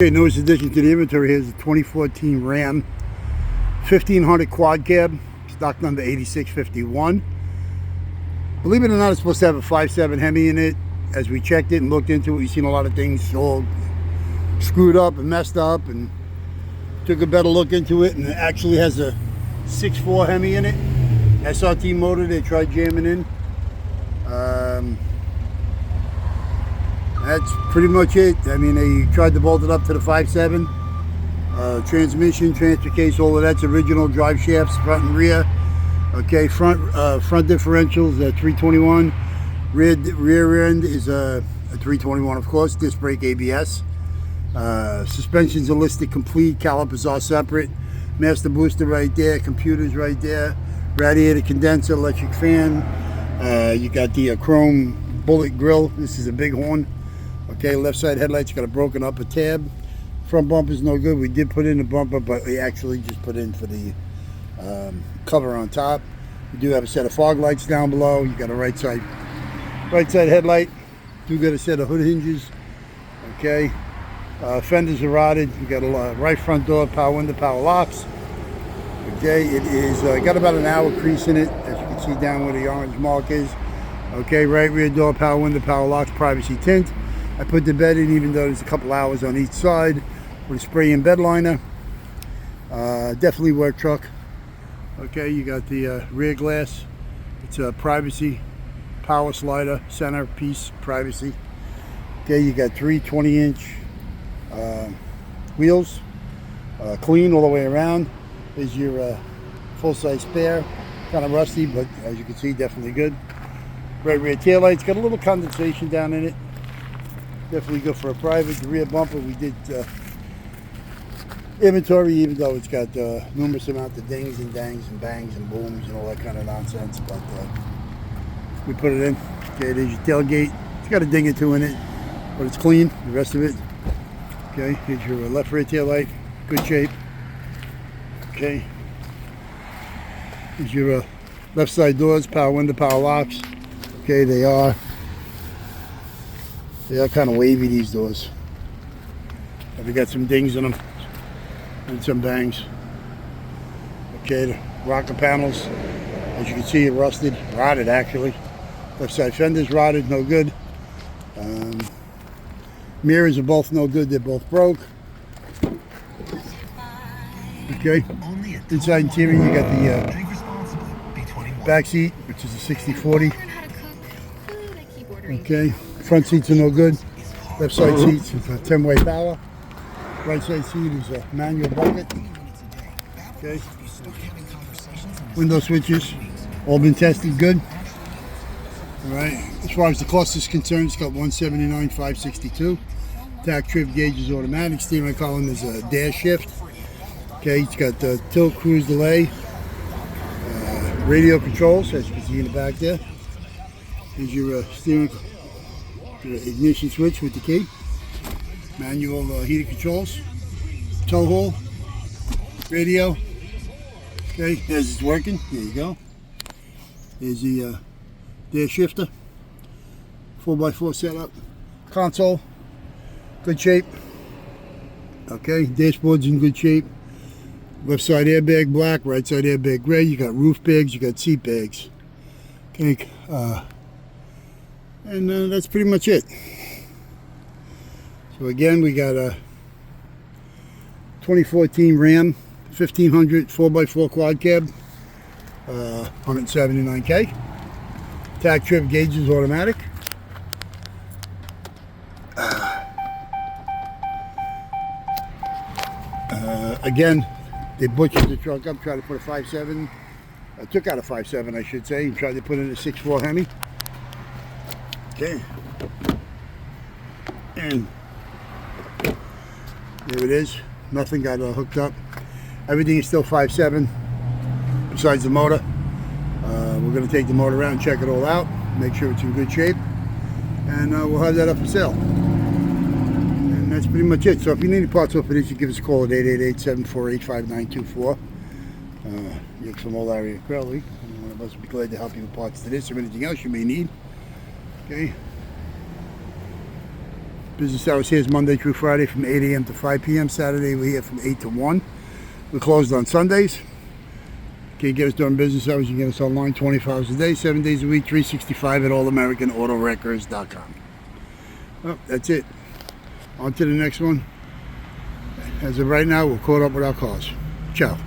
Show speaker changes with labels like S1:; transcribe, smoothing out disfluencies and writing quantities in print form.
S1: Okay, newest addition to the inventory here is the 2014 Ram 1500 quad cab, stock number 8651. Believe it or not, it's supposed to have a 5.7 Hemi in it. As we checked it and looked into it, we've seen a lot of things all screwed up and messed up, and took a better look into it, and it actually has a 6.4 Hemi in it. SRT motor they tried jamming in. That's pretty much it. I mean, they tried to bolt it up to the 5.7. Transmission, transfer case, all of that's original. Drive shafts, front and rear. Okay, front differentials, 321. Rear end is a 321, of course. Disc brake, ABS. Suspensions are listed complete. Calipers are separate. Master booster right there. Computers right there. Radiator condenser, electric fan. You got the chrome bullet grill. This is a big horn. Okay, left side headlights got a broken upper tab. Front bumper's no good. We did put in a bumper, but we actually just put in for the cover on top. We do have a set of fog lights down below. You got a right side headlight. Do got a set of hood hinges. Okay, fenders are rotted. You got a right front door, power window, power locks. Okay, it is got about an hour crease in it, as you can see down where the orange mark is. Okay, right rear door, power window, power locks, privacy tint. I put the bed in, even though there's a couple hours on each side, with a spray-in bed liner. Definitely work truck. Okay, you got the rear glass. It's a privacy power slider, center piece, privacy. Okay, you got three 20-inch wheels, clean all the way around. There's your full-size spare, kind of rusty, but as you can see, definitely good. Right rear tail lights, got a little condensation down in it. Definitely good for a private. The rear bumper, we did inventory, even though it's got numerous amount of dings and dangs and bangs and booms and all that kind of nonsense, but we put it in. Okay, there's your tailgate. It's got a ding or two in it, but it's clean, the rest of it. Okay, here's your left rear tail light, good shape. Okay, here's your left side doors, power window, power locks. Okay, they are kind of wavy, these doors. They got some dings in them and some bangs. Okay, the rocker panels, as you can see, are rusted, rotted actually. Left side fenders rotted, no good. Mirrors are both no good, they're both broke. Okay, inside interior you got the back seat, which is a 60/40. Okay, front seats are no good. Left side seats is a 10-way power. Right side seat is a manual bucket. Okay, window switches, all been tested good. All right, as far as the cost is concerned, it's got $179,562. Tack trip gauge is automatic. Steering column is a dash shift. Okay, it's got the tilt, cruise, delay, radio controls, as you can see in the back there. Here's your steering, your ignition switch with the key. Manual heated controls. Tow haul. Radio. Okay, as it's working. There you go. There's the dash shifter. 4x4 setup. Console. Good shape. Okay, dashboard's in good shape. Left side airbag black, right side airbag gray. You got roof bags, you got seat bags. Okay, and that's pretty much it. So again, we got a 2014 Ram 1500 4x4 quad cab, 179K. Tack trip gauge is automatic. Again, they butchered the truck up, tried to put a 5.7. Took out a 5.7, I should say, and tried to put in a 6.4 Hemi. Okay. And there it is. Nothing got hooked up. Everything is still 5.7, besides the motor. We're going to take the motor around and check it all out, make sure it's in good shape, and we'll have that up for sale. And that's pretty much it. So if you need any parts off of this, you give us a call at 888-748-5924. You're from all area Crowley. One of us will be glad to help you with parts to this or anything else you may need. Okay. Business hours here is Monday through Friday from 8 a.m. to 5 p.m. Saturday we're here from 8 to 1. We're closed on Sundays. Can't get us during business hours. You can get us online 24 hours a day, 7 days a week, 365 at allamericanautorecords.com. Well, that's it. On to the next one. As of right now, we're caught up with our cars. Ciao.